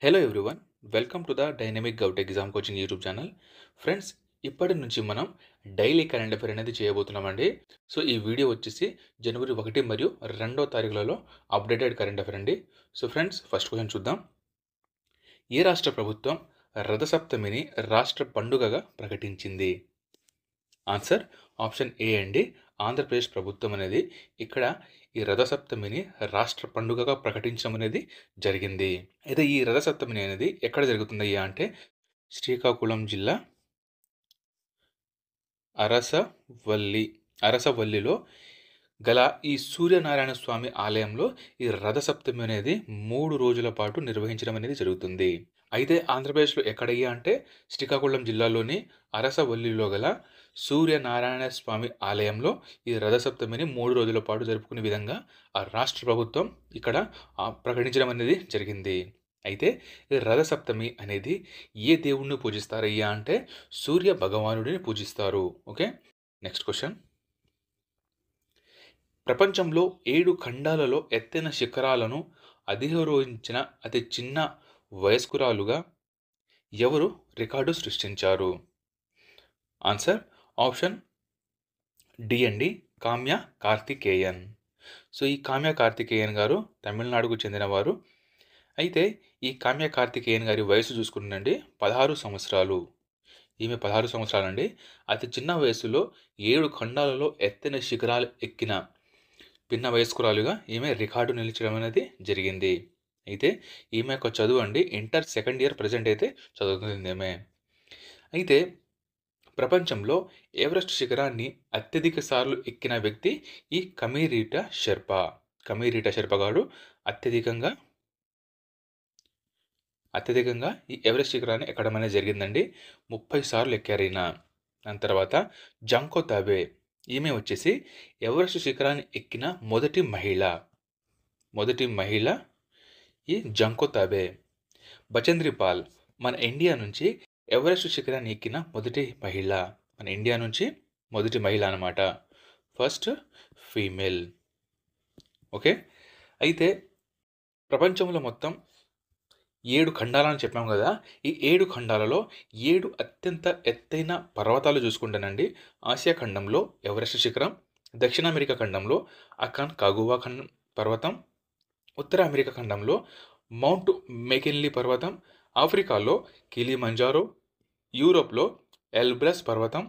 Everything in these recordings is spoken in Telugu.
Hello everyone, welcome to the dynamic govt exam coaching YouTube channel. Friends, ఇప్పటి నుంచి మనం డైలీ కరెంట్ అఫైర్ అనేది చేయబోతున్నామండి. సో ఈ వీడియో వచ్చేసి జనవరి 1 మరియు 2వ తారీఖులలో అప్డేటెడ్ కరెంట్ అఫైర్ అండి. సో ఫ్రెండ్స్, ఫస్ట్ క్వశ్చన్ చూద్దాం. ఏ రాష్ట్ర ప్రభుత్వం రథసప్తమిని రాష్ట్ర పండుగగా ప్రకటించింది? ఆన్సర్ ఆప్షన్ ఏ అండి. ఆంధ్రప్రదేశ్ ప్రభుత్వం అనేది ఇక్కడ ఈ రథసప్తమిని రాష్ట్ర పండుగగా ప్రకటించడం అనేది జరిగింది. అయితే ఈ రథసప్తమిని అనేది ఎక్కడ జరుగుతుందయ్యా అంటే శ్రీకాకుళం జిల్లా అరసవల్లిలో గల ఈ సూర్యనారాయణ స్వామి ఆలయంలో ఈ రథసప్తమి అనేది 3 రోజుల పాటు నిర్వహించడం అనేది జరుగుతుంది. అయితే ఆంధ్రప్రదేశ్లో ఎక్కడయ్యా అంటే శ్రీకాకుళం జిల్లాలోని అరసవల్లిలో గల సూర్యనారాయణ స్వామి ఆలయంలో ఈ రథసప్తమిని 3 రోజుల పాటు జరుపుకునే విధంగా ఆ రాష్ట్ర ప్రభుత్వం ఇక్కడ ప్రకటించడం అనేది జరిగింది. అయితే ఈ రథసప్తమి అనేది ఏ దేవుణ్ణి పూజిస్తారయ్యా అంటే సూర్య భగవానుడిని పూజిస్తారు. Okay, next question. ప్రపంచంలో 7 ఖండాలలో ఎత్తైన శిఖరాలను అధిరోహించిన అతి చిన్న వయస్కురాలుగా ఎవరు రికార్డు సృష్టించారు? ఆన్సర్ ఆప్షన్ డి అండి. కామ్య కార్తికేయన్. సో ఈ కామ్య కార్తికేయన్ గారు తమిళనాడుకు చెందినవారు. అయితే ఈ కామ్య కార్తికేయన్ గారి వయసు చూసుకుంటుందండి 16 సంవత్సరాలు. ఈమె 16 సంవత్సరాలండి. అతి చిన్న వయసులో 7 ఖండాలలో ఎత్తైన శిఖరాలు ఎక్కిన పిన్న వయస్కురాలుగా ఈమె రికార్డు నిలిచడం అనేది జరిగింది. అయితే ఈమె యొక్క చదువు అండి ఇంటర్ సెకండ్ ఇయర్ ప్రజెంట్ అయితే చదువుతుంది ఈమె. అయితే ప్రపంచంలో ఎవరెస్ట్ శిఖరాన్ని అత్యధిక సార్లు ఎక్కిన వ్యక్తి ఈ కమీరీటా షెర్పా గారు అత్యధికంగా ఈ ఎవరెస్ట్ శిఖరాన్ని ఎక్కడం అనేది జరిగిందండి. 30 సార్లు ఎక్కారు ఈయన. దాని తర్వాత జంకో తాబే, ఈమె వచ్చేసి ఎవరెస్ట్ శిఖరాన్ని ఎక్కిన మొదటి మహిళ ఈ జంకో తాబే. బచేంద్రి పాల్ మన ఇండియా నుంచి ఎవరెస్ట్ శిఖరాన్ని ఎక్కిన మొదటి మహిళ అన్నమాట. First female. ఓకే, అయితే ప్రపంచంలో మొత్తం 7 ఖండాలని చెప్పాం కదా. ఈ 7 ఖండాలలో 7 అత్యంత ఎత్తైన పర్వతాలు చూసుకుంటానండి. ఆసియా ఖండంలో ఎవరెస్ట్ శిఖరం, దక్షిణ అమెరికా ఖండంలో అకాన్ కాగువా పర్వతం, ఉత్తర అమెరికా ఖండంలో మౌంట్ మెకిన్లీ పర్వతం, ఆఫ్రికాలో కిలిమంజారో, యూరోప్లో ఎల్బ్రస్ పర్వతం,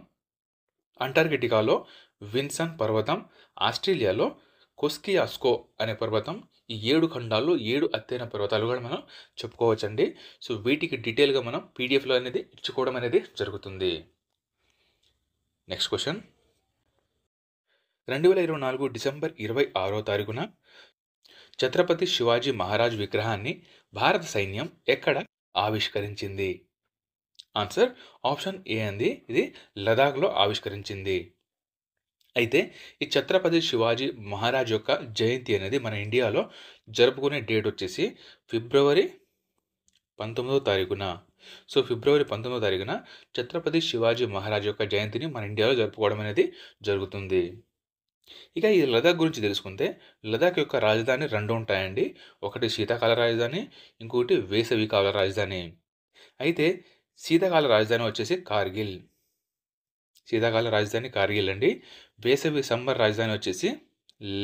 అంటార్కిటికాలో విన్సన్ పర్వతం, ఆస్ట్రేలియాలో కొస్కియాస్కో అనే పర్వతం. ఈ 7 ఖండాల్లో 7 ఎత్తైన పర్వతాలు కూడా మనం చెప్పుకోవచ్చండి. సో వీటికి డీటెయిల్గా మనం పీడిఎఫ్లో అనేది ఇచ్చుకోవడం అనేది జరుగుతుంది. Next question. 2024 డిసెంబర్ 26వ తారీఖున ఛత్రపతి శివాజీ మహారాజ్ విగ్రహాన్ని భారత సైన్యం ఎక్కడ ఆవిష్కరించింది? ఆన్సర్ ఆప్షన్ ఏ అంది. ఇది లదాఖ్లో ఆవిష్కరించింది. అయితే ఈ ఛత్రపతి శివాజీ మహారాజ్ యొక్క జయంతి అనేది మన ఇండియాలో జరుపుకునే డేట్ వచ్చేసి ఫిబ్రవరి 19వ తారీఖున. సో ఫిబ్రవరి 19వ తారీఖున ఛత్రపతి శివాజీ మహారాజ్ యొక్క జయంతిని మన ఇండియాలో జరుపుకోవడం అనేది జరుగుతుంది. ఇక ఈ లదాఖ్ గురించి తెలుసుకుంటే లదాఖ్ యొక్క రాజధాని 2 ఉంటాయండి. ఒకటి శీతాకాల రాజధాని, ఇంకొకటి వేసవికాల రాజధాని. అయితే శీతాకాల రాజధాని వచ్చేసి కార్గిల్. అండి. వేసవి సమ్మర్ రాజధాని వచ్చేసి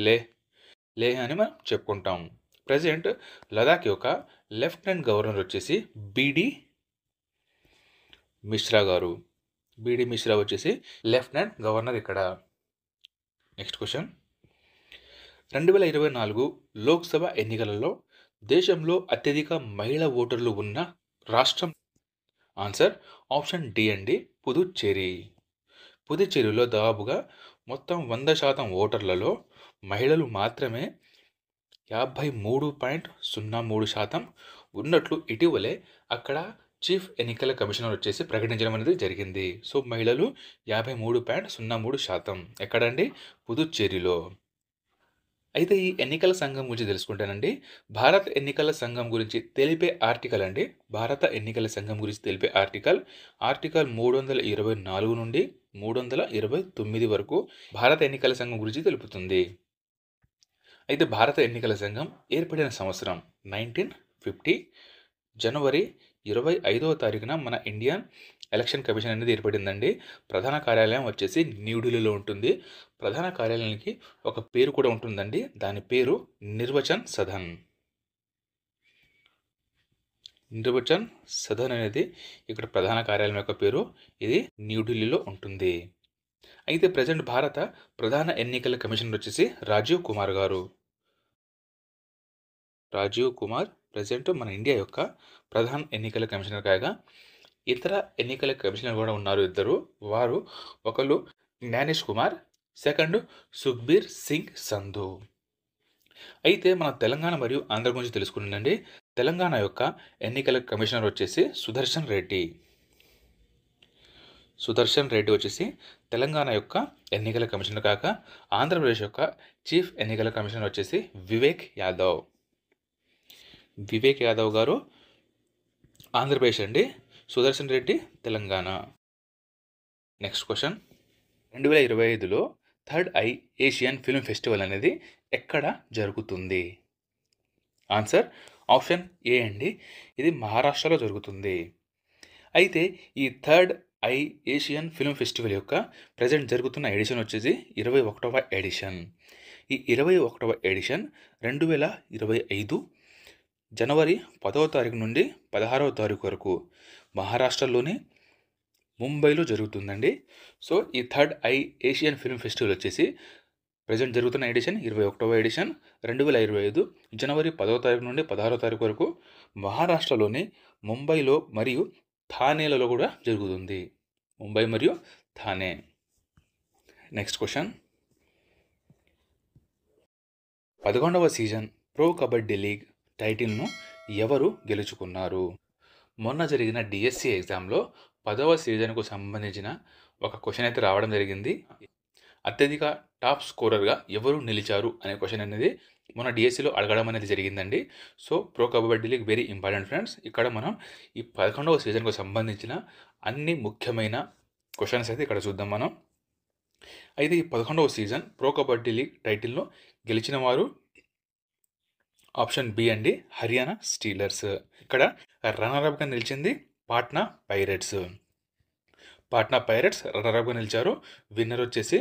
లేహ్ అని మనం చెప్పుకుంటాం. ప్రజెంట్ లదాఖ్ యొక్క లెఫ్టినెంట్ గవర్నర్ వచ్చేసి బిడి మిశ్రా వచ్చేసి లెఫ్టినెంట్ గవర్నర్ ఇక్కడ. Next question. 2024 లోక్సభ ఎన్నికలలో దేశంలో అత్యధిక మహిళా ఓటర్లు ఉన్న రాష్ట్రం? ఆన్సర్ ఆప్షన్ డి అండి. పుదుచ్చేరిలో దాదాపుగా మొత్తం 100% ఓటర్లలో మహిళలు మాత్రమే 53.03% ఉన్నట్లు ఇటీవలే అక్కడ చీఫ్ ఎన్నికల కమిషనర్ వచ్చేసి ప్రకటించడం అనేది జరిగింది. సో మహిళలు 53.03% ఎక్కడండి? పుదుచ్చేరిలో. అయితే ఈ ఎన్నికల సంఘం గురించి తెలుసుకుంటానండి. భారత ఎన్నికల సంఘం గురించి తెలిపే ఆర్టికల్ ఆర్టికల్ 324 నుండి 329 వరకు భారత ఎన్నికల సంఘం గురించి తెలుపుతుంది. అయితే భారత ఎన్నికల సంఘం ఏర్పడిన సంవత్సరం 1950. జనవరి 25వ తారీఖున మన ఇండియన్ ఎలక్షన్ కమిషన్ అనేది ఏర్పడిందండి. ప్రధాన కార్యాలయం వచ్చేసి న్యూఢిల్లీలో ఉంటుంది. ప్రధాన కార్యాలయానికి ఒక పేరు కూడా ఉంటుందండి. దాని పేరు నిర్వచన్ సదన్. నిర్వచన్ సదన్ అనేది ఇక్కడ ప్రధాన కార్యాలయం యొక్క పేరు. ఇది న్యూఢిల్లీలో ఉంటుంది. అయితే ప్రజెంట్ భారత ప్రధాన ఎన్నికల కమిషనర్ వచ్చేసి రాజీవ్ కుమార్ గారు. రాజీవ్ కుమార్ ప్రజెంట్ మన ఇండియా యొక్క ప్రధాన ఎన్నికల కమిషనర్ కాగా ఇతర ఎన్నికల కమిషనర్ కూడా ఉన్నారు ఇద్దరు. వారు ఒకరు జ్ఞానేష్ కుమార్, సెకండ్ సుఖ్బీర్ సింగ్ సంధు. అయితే మన తెలంగాణ మరియు ఆంధ్ర గురించి తెలుసుకుందండి. తెలంగాణ యొక్క ఎన్నికల కమిషనర్ వచ్చేసి సుదర్శన్ రెడ్డి. సుదర్శన్ రెడ్డి వచ్చేసి తెలంగాణ యొక్క ఎన్నికల కమిషనర్ కాక ఆంధ్రప్రదేశ్ యొక్క చీఫ్ ఎన్నికల కమిషనర్ వచ్చేసి వివేక్ యాదవ్. వివేక్ యాదవ్ గారు ఆంధ్రప్రదేశ్ అండి. సుదర్శన్ రెడ్డి తెలంగాణ. నెక్స్ట్ క్వశ్చన్, 2025లో third eye Asian film festival అనేది ఎక్కడ జరుగుతుంది? ఆన్సర్ ఆప్షన్ ఏ అండి. ఇది మహారాష్ట్రలో జరుగుతుంది. అయితే ఈ third eye Asian film festival యొక్క ప్రజెంట్ జరుగుతున్న ఎడిషన్ వచ్చేసి 21వ ఎడిషన్. ఈ 21వ ఎడిషన్ 2025 జనవరి 10వ తారీఖు నుండి 16వ తారీఖు వరకు మహారాష్ట్రలోని ముంబైలో జరుగుతుందండి. సో ఈ third eye Asian film festival వచ్చేసి ప్రజెంట్ జరుగుతున్న ఎడిషన్ 21వ ఎడిషన్ 2025 జనవరి 10వ తారీఖు నుండి 16వ తారీఖు వరకు మహారాష్ట్రలోని ముంబైలో మరియు థానేలలో కూడా జరుగుతుంది. ముంబై మరియు థానే. నెక్స్ట్ క్వశ్చన్, 11వ సీజన్ ప్రో కబడ్డీ లీగ్ టైటిల్ను ఎవరు గెలుచుకున్నారు? మొన్న జరిగిన డిఎస్సి ఎగ్జామ్లో 10వ సీజన్కు సంబంధించిన ఒక క్వశ్చన్ అయితే రావడం జరిగింది. అత్యధిక టాప్ స్కోరర్గా ఎవరు నిలిచారు అనే క్వశ్చన్ అనేది మొన్న డిఎస్సిలో అడగడం అనేది జరిగిందండి. So pro kabaddi league very important friends. ఇక్కడ మనం ఈ 11వ సీజన్కు సంబంధించిన అన్ని ముఖ్యమైన క్వశ్చన్స్ అయితే ఇక్కడ చూద్దాం మనం. అయితే ఈ 11వ సీజన్ ప్రో కబడ్డీ లీగ్ టైటిల్ను గెలిచిన వారు ఆప్షన్ బి అండి, హర్యానా స్టీలర్స్. ఇక్కడ రన్నర్అప్గా నిలిచింది పాట్నా పైరేట్స్. పాట్నా పైరేట్స్ రన్నర్అప్గా నిలిచారు. విన్నర్ వచ్చేసి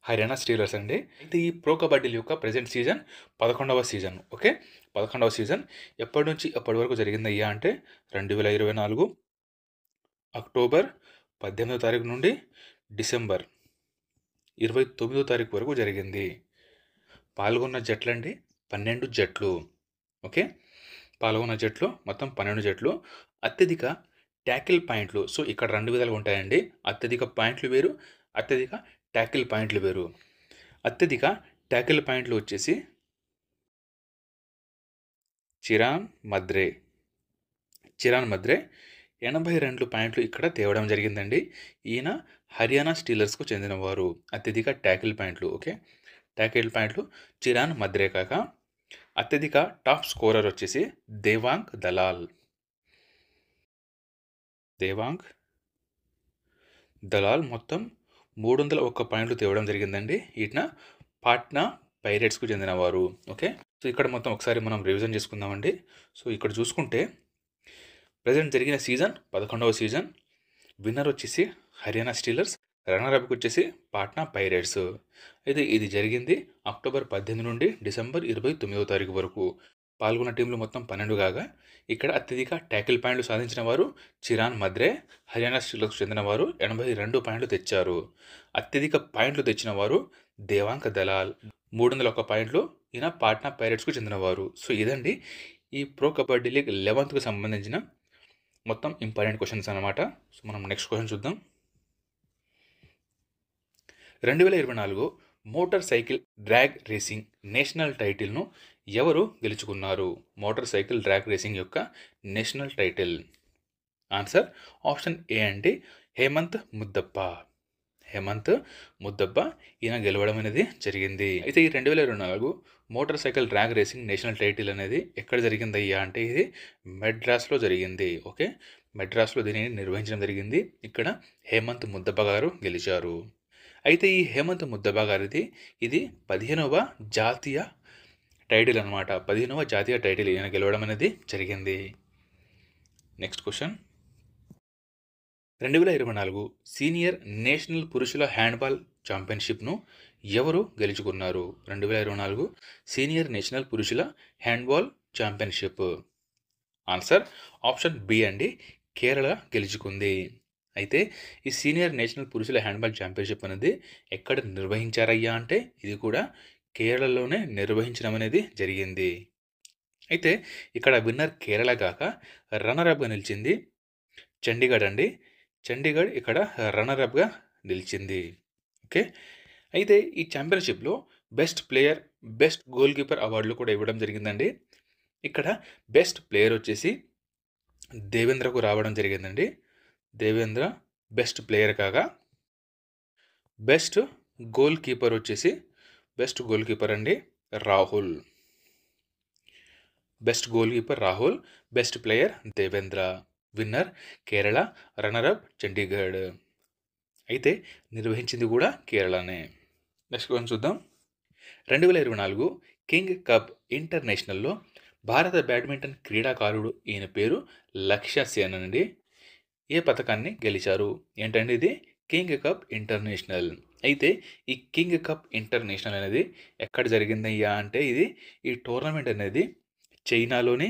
హర్యానా స్టీలర్స్ అండి. అయితే ఈ ప్రో కబడ్డీ యొక్క ప్రజెంట్ సీజన్ 11వ సీజన్. ఓకే, 11వ సీజన్ ఎప్పటి నుంచి ఎప్పటి వరకు జరిగిందయ్యా అంటే 2024 అక్టోబర్ 18వ తారీఖు నుండి డిసెంబర్ 29వ తారీఖు వరకు జరిగింది. పాల్గొన్న జట్లండి 12 జట్లు. ఓకే, పాల్గొన్న జట్లు మొత్తం 12 జట్లు. అత్యధిక ట్యాకిల్ పాయింట్లు, సో ఇక్కడ 2 విధాలుగా ఉంటాయండి. అత్యధిక పాయింట్లు వేరు, అత్యధిక ట్యాకిల్ పాయింట్లు వేరు. అత్యధిక ట్యాకిల్ పాయింట్లు వచ్చేసి చిరాన్ మద్రే 82 పాయింట్లు ఇక్కడ తేవడం జరిగిందండి. ఈయన హర్యానా స్టీలర్స్కు చెందినవారు. అత్యధిక ట్యాకిల్ పాయింట్లు. ఓకే, ట్యాకిల్ పాయింట్లు చిరాన్ మద్రే కాక అత్యధిక టాప్ స్కోరర్ వచ్చేసి దేవాంగ్ దలాల్ మొత్తం 301 పాయింట్లు తేవడం జరిగిందండి. ఈయన పాట్నా పైరేట్స్కు చెందినవారు. ఓకే, సో ఇక్కడ మొత్తం ఒకసారి మనం రివిజన్ చేసుకుందామండి. సో ఇక్కడ చూసుకుంటే ప్రజెంట్ జరిగిన సీజన్ 11వ సీజన్. విన్నర్ వచ్చేసి హర్యానా స్టీలర్స్, రన్నర్అప్కి వచ్చేసి పాట్నా పైరేట్స్. అయితే ఇది జరిగింది అక్టోబర్ 18 నుండి డిసెంబర్ 29వ తారీఖు వరకు. పాల్గొన్న టీంలు మొత్తం 12 కాగా ఇక్కడ అత్యధిక ట్యాకిల్ పాయింట్లు సాధించిన వారు చిరాన్ మద్రే, హర్యానా స్టీలర్స్కు చెందిన వారు 82 పాయింట్లు తెచ్చారు. అత్యధిక పాయింట్లు తెచ్చిన వారు దేవాంగ్ దలాల్ 301 పాయింట్లు. ఈయన పాట్నా పైరేట్స్కు చెందినవారు. సో ఇదండి ఈ ప్రో కబడ్డీ లీగ్ 11కు సంబంధించిన మొత్తం ఇంపార్టెంట్ క్వశ్చన్స్ అనమాట. సో మనం నెక్స్ట్ క్వశ్చన్ చూద్దాం. 2024 motorcycle drag racing national టైటిల్ను ఎవరు గెలుచుకున్నారు? మోటార్ సైకిల్ డ్రాగ్ రేసింగ్ యొక్క national title. Answer option A అండి, హేమంత్ ముద్దప్ప ఈయన గెలవడం అనేది జరిగింది. అయితే ఈ 2024 motorcycle drag racing national title అనేది ఎక్కడ జరిగిందయ్యా అంటే ఇది మెడ్రాస్లో జరిగింది. ఓకే, మెడ్రాస్లో దీనిని నిర్వహించడం జరిగింది. ఇక్కడ హేమంత్ ముద్దప్ప గారు గెలిచారు. అయితే ఈ హేమంత్ ముద్దప్ప గారిది ఇది 15వ జాతీయ టైటిల్ అనమాట. 15వ జాతీయ టైటిల్ ఈయన గెలవడం అనేది జరిగింది. నెక్స్ట్ క్వశ్చన్, 2024 సీనియర్ నేషనల్ పురుషుల హ్యాండ్బాల్ ఛాంపియన్షిప్ను ఎవరు గెలుచుకున్నారు? 2024 సీనియర్ నేషనల్ పురుషుల handball championship. Answer option B అండి, కేరళ గెలుచుకుంది. అయితే ఈ సీనియర్ నేషనల్ పురుషుల హ్యాండ్బాల్ ఛాంపియన్షిప్ అనేది ఎక్కడ నిర్వహించారయ్యా అంటే ఇది కూడా కేరళలోనే నిర్వహించడం అనేది జరిగింది. అయితే ఇక్కడ విన్నర్ కేరళ కాక రన్నర్అప్గా నిలిచింది చండీగఢ్ అండి. చండీగఢ్ ఇక్కడ రన్నర్అప్గా నిలిచింది. ఓకే, అయితే ఈ ఛాంపియన్షిప్లో best player, best goalkeeper అవార్డులు కూడా ఇవ్వడం జరిగిందండి. ఇక్కడ బెస్ట్ ప్లేయర్ వచ్చేసి దేవేంద్రకు రావడం జరిగిందండి. దేవేంద్ర బెస్ట్ ప్లేయర్ కాగా బెస్ట్ గోల్ కీపర్ వచ్చేసి బెస్ట్ గోల్ కీపర్ అండి Rahul. Best goal keeper Rahul, best player Devendra. Winner Kerala, runner-up Chandigarh. అయితే నిర్వహించింది కూడా కేరళనే. నెక్స్ట్ క్వశ్చన్ చూద్దాం. 2024 కింగ్ కప్ ఇంటర్నేషనల్లో భారత బ్యాడ్మింటన్ క్రీడాకారుడు, ఈయన పేరు లక్ష్య సేన్ అండి, ఏ పథకాన్ని గెలిచారు? ఏంటంటే ఇది కింగ్ కప్ ఇంటర్నేషనల్. అయితే ఈ కింగ్ కప్ ఇంటర్నేషనల్ అనేది ఎక్కడ జరిగిందయ్యా అంటే ఇది ఈ టోర్నమెంట్ అనేది చైనాలోనే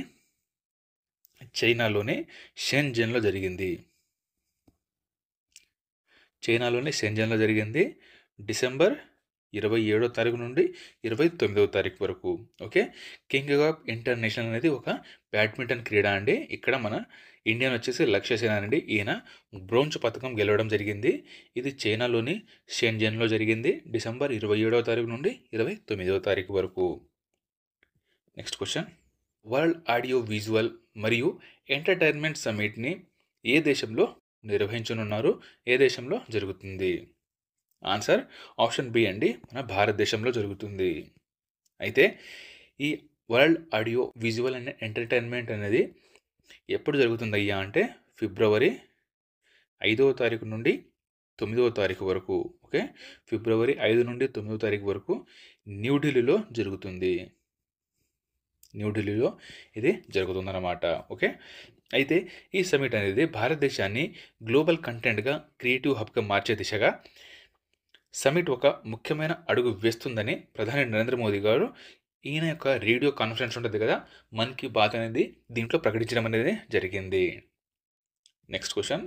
షెంజన్లో జరిగింది. చైనాలోని షెంజన్లో జరిగింది డిసెంబర్ 27వ తారీఖు నుండి 29వ తారీఖు వరకు. ఓకే, కింగ్ కప్ ఇంటర్నేషనల్ అనేది ఒక బ్యాడ్మింటన్ క్రీడ అండి. ఇక్కడ మన ఇండియన్ వచ్చేసి లక్ష్య సేన్ అండి, ఈయన బ్రోంజ్ పథకం గెలవడం జరిగింది. ఇది చైనాలోని షెంజన్లో జరిగింది డిసెంబర్ 27వ తారీఖు నుండి 29వ తారీఖు వరకు. Next question, world audio visual మరియు ఎంటర్టైన్మెంట్ సమ్మిట్ని ఏ దేశంలో నిర్వహించనున్నారు? ఏ దేశంలో జరుగుతుంది? ఆన్సర్ ఆప్షన్ బి అండి, మన భారతదేశంలో జరుగుతుంది. అయితే ఈ world audio visual and entertainment అనేది ఎప్పుడు జరుగుతుంది అయ్యా అంటే ఫిబ్రవరి 5వ తారీఖు నుండి 9వ తారీఖు వరకు. ఓకే, ఫిబ్రవరి 5 నుండి 9వ తారీఖు వరకు న్యూఢిల్లీలో జరుగుతుంది. న్యూఢిల్లీలో ఇది జరుగుతుందన్నమాట. ఓకే, అయితే ఈ సమిట్ అనేది భారతదేశాన్ని గ్లోబల్ కంటెంట్గా, క్రియేటివ్ హబ్గా మార్చే దిశగా సమిట్ ఒక ముఖ్యమైన అడుగు వేస్తుందని ప్రధాని నరేంద్ర మోదీ గారు ఈయన యొక్క రేడియో కాన్ఫరెన్స్ ఉంటుంది కదా, మన్ కీ బాత్ అనేది దీంట్లో ప్రకటించడం అనేది జరిగింది. నెక్స్ట్ క్వశ్చన్,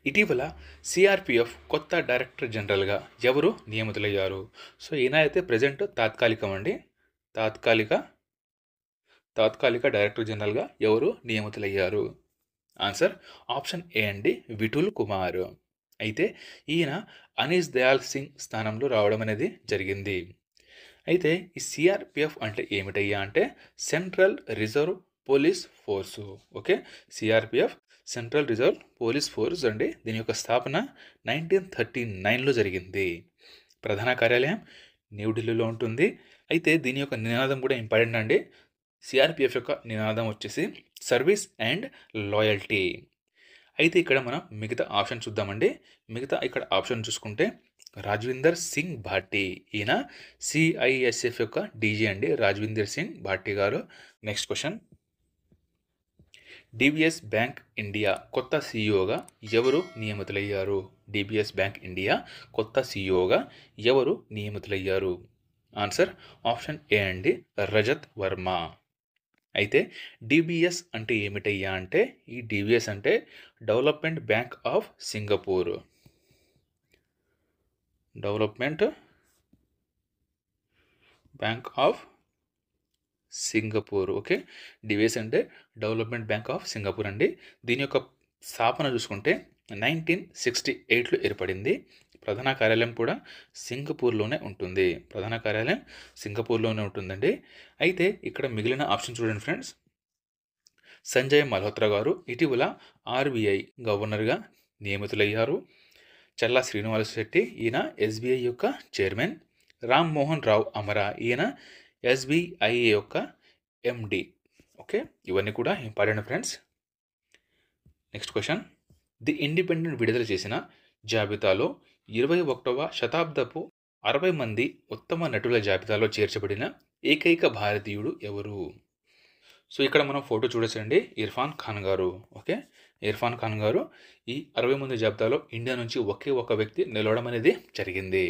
ఇటీవల సిఆర్పిఎఫ్ కొత్త డైరెక్టర్ జనరల్గా ఎవరు నియమితులయ్యారు? సో ఈయన అయితే ప్రజెంట్ తాత్కాలికం అండి. తాత్కాలిక డైరెక్టర్ జనరల్గా ఎవరు నియమితులయ్యారు? ఆన్సర్ ఆప్షన్ ఏ అండి, విఠుల్ కుమార్. అయితే ఈయన అనీస్ దయాల్ సింగ్ స్థానంలో రావడం అనేది జరిగింది. అయితే ఈ సిఆర్పిఎఫ్ అంటే ఏమిటయ్యా అంటే central reserve police force. Okay, CRPF central reserve police force అండి. దీని యొక్క స్థాపన 1939లో జరిగింది. ప్రధాన కార్యాలయం న్యూఢిల్లీలో ఉంటుంది. అయితే దీని యొక్క నినాదం కూడా ఇంపార్టెంట్ అండి. సిఆర్పిఎఫ్ యొక్క నినాదం వచ్చేసి సర్వీస్ అండ్ లాయల్టీ. అయితే ఇక్కడ మనం మిగతా ఆప్షన్ చూద్దామండి. మిగతా ఇక్కడ ఆప్షన్ చూసుకుంటే రాజ్విందర్ సింగ్ భాటి, ఈయన సిఐఎస్ఎఫ్ యొక్క డీజీ అండి, రాజ్విందర్ సింగ్ భాటి గారు. Next question, DBS bank India కొత్త సీఈఓగా ఎవరు నియమితులయ్యారు? డిబిఎస్ బ్యాంక్ ఇండియా కొత్త సీఈఓగా ఎవరు నియమితులయ్యారు? ఆన్సర్ ఆప్షన్ ఏ అండి, రజత్ వర్మ. అయితే డిబిఎస్ అంటే ఏమిటయ్యా అంటే ఈ డిబిఎస్ అంటే development bank of Singapore. Development bank of Singapore. Okay, DBS అంటే డెవలప్మెంట్ బ్యాంక్ ఆఫ్ సింగపూర్ అండి. దీని యొక్క స్థాపన చూసుకుంటే 1968లో ఏర్పడింది. ప్రధాన కార్యాలయం కూడా సింగపూర్లోనే ఉంటుందండి. అయితే ఇక్కడ మిగిలిన ఆప్షన్ చూడండి ఫ్రెండ్స్. సంజయ్ మల్హోత్రా గారు ఇటీవల ఆర్బీఐ గవర్నర్గా నియమితులయ్యారు. చల్లా శ్రీనివాస్ శెట్టి, ఈయన ఎస్బీఐ యొక్క చైర్మన్. రామ్ మోహన్ రావు అమరా, ఈయన ఎస్బీఐ యొక్క ఎండి. ఓకే, ఇవన్నీ కూడా important friends. Next question, the independent విడుదల చేసిన జాబితాలో 21వ శతాబ్దపు 60 మంది ఉత్తమ నటుల జాబితాలో చేర్చబడిన ఏకైక భారతీయుడు ఎవరు? సో ఇక్కడ మనం ఫోటో చూడొచ్చండి, ఇర్ఫాన్ ఖాన్ గారు. ఓకే, ఇర్ఫాన్ ఖాన్ గారు ఈ 60 మంది జాబితాలో ఇండియా నుంచి ఒకే ఒక వ్యక్తి నిలవడం అనేది జరిగింది.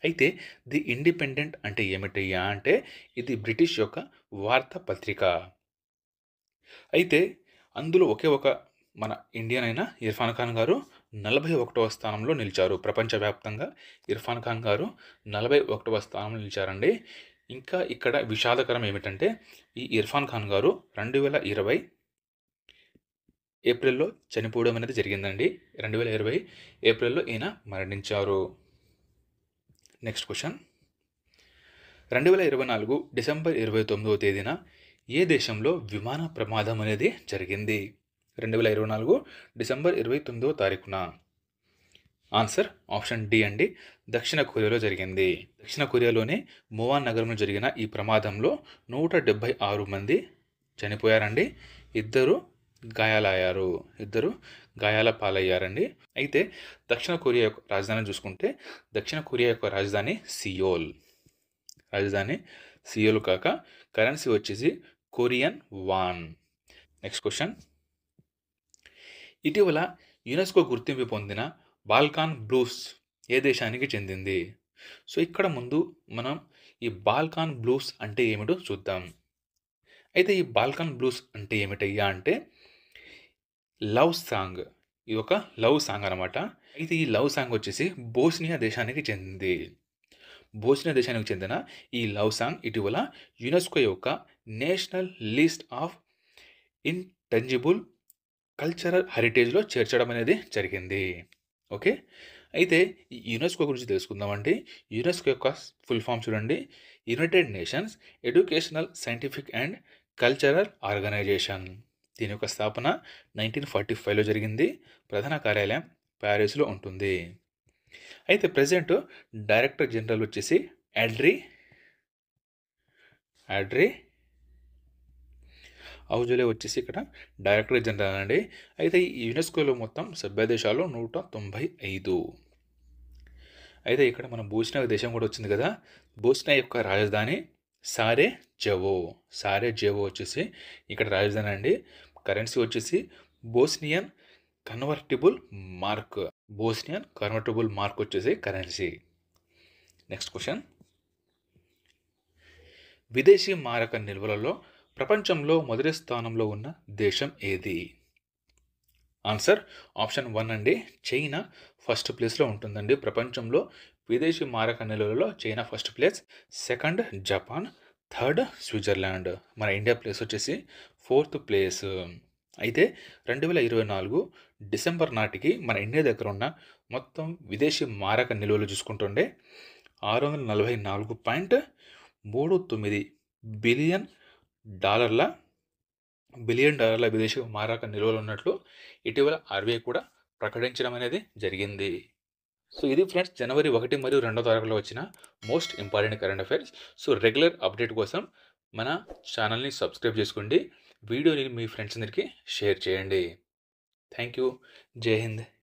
అయితే ది ఇండిపెండెంట్ అంటే ఏమిటయ్యా అంటే ఇది బ్రిటిష్ యొక్క వార్తాపత్రిక. అయితే అందులో ఒకే ఒక మన ఇండియన్ అయిన ఇర్ఫాన్ ఖాన్ గారు 41వ స్థానంలో నిలిచారు. ప్రపంచవ్యాప్తంగా ఇర్ఫాన్ ఖాన్ గారు 41వ స్థానంలో నిలిచారండి. ఇంకా ఇక్కడ విషాదకరం ఏమిటంటే ఈ ఇర్ఫాన్ ఖాన్ గారు 2020 ఏప్రిల్‌లో చనిపోవడం అనేది జరిగిందండి. 2020 ఏప్రిల్‌లో ఈయన మరణించారు. Next question. 2024 డిసెంబర్ 29వ తేదీన ఏ దేశంలో విమాన ప్రమాదం అనేది జరిగింది? 2024 డిసెంబర్ 29వ తారీఖున. ఆన్సర్ ఆప్షన్ డి అండి, దక్షిణ కొరియాలో జరిగింది. దక్షిణ కొరియాలోని మువాన్ నగరంలో జరిగిన ఈ ప్రమాదంలో 176 మంది చనిపోయారండి. ఇద్దరు గాయాల పాలయ్యారండి. అయితే దక్షిణ కొరియా యొక్క రాజధాని చూసుకుంటే దక్షిణ కొరియా యొక్క రాజధాని సియోల్ కాక కరెన్సీ వచ్చేసి కొరియన్ వాన్. Next question. ఇటీవల యునెస్కో గుర్తింపు పొందిన బాల్కాన్ బ్లూస్ ఏ దేశానికి చెందింది? సో ఇక్కడ ముందు మనం ఈ బాల్కాన్ బ్లూస్ అంటే ఏమిటో చూద్దాం. అయితే ఈ బాల్కాన్ బ్లూస్ అంటే ఏమిటయ్యా అంటే లవ్ సాంగ్. ఇది ఒక లవ్ సాంగ్ అనమాట. అయితే ఈ లవ్ సాంగ్ వచ్చేసి బోస్నియా దేశానికి చెందింది. బోస్నియా దేశానికి చెందిన ఈ లవ్ సాంగ్ ఇటీవల యునెస్కో యొక్క నేషనల్ లిస్ట్ ఆఫ్ ఇంటంజిబుల్ కల్చరల్ హెరిటేజ్లో చేర్చడం అనేది జరిగింది. ఓకే, అయితే ఈ యునెస్కో గురించి తెలుసుకుందామండి. యునెస్కో యొక్క ఫుల్ ఫామ్ చూడండి, United Nations educational, scientific and cultural organization. దీని యొక్క స్థాపన 1945లో జరిగింది. ప్రధాన కార్యాలయం ప్యారిస్లో ఉంటుంది. అయితే ప్రెజెంట్ డైరెక్టర్ జనరల్ వచ్చేసి ఆడ్రీ ఔజులే వచ్చేసి ఇక్కడ డైరెక్టర్ జనరల్ అండి. అయితే ఈ యునెస్కోలో మొత్తం సభ్య దేశాలు 195. అయితే ఇక్కడ మన బోస్నియా దేశం కూడా వచ్చింది కదా. బోస్నియా యొక్క రాజధాని సారెజెవో వచ్చేసి ఇక్కడ రాజధాని అండి. కరెన్సీ వచ్చేసి బోస్నియన్ కన్వర్టిబుల్ మార్క్ వచ్చేసి కరెన్సీ. Next question. విదేశీ మారక నిల్వలలో ప్రపంచంలో మొదటి స్థానంలో ఉన్న దేశం ఏది? ఆన్సర్ ఆప్షన్ 1 అండి, చైనా ఫస్ట్ ప్లేస్లో ఉంటుందండి. ప్రపంచంలో విదేశీ మారక నిల్వలలో China first place, second Japan, third Switzerland. మన ఇండియా ప్లేస్ వచ్చేసి 4th ప్లేస్. అయితే 2024 డిసెంబర్ నాటికి మన ఇండియా దగ్గర ఉన్న మొత్తం విదేశీ మారక నిల్వలు చూసుకుంటుండే $644.39 బిలియన్ డాలర్ల విదేశీ మారక నిల్వలు ఉన్నట్లు ఇటీవల ఆర్బీఐ కూడా ప్రకటించడం అనేది జరిగింది. సో ఇది ఫ్రెండ్స్ జనవరి 1 మరియు 2వ తారీఖులో వచ్చిన most important current affairs. So regular update కోసం మన ఛానల్ని సబ్స్క్రైబ్ చేసుకోండి. వీడియోని మీ ఫ్రెండ్స్ అందరికీ షేర్ చేయండి. Thank you. జై హింద్.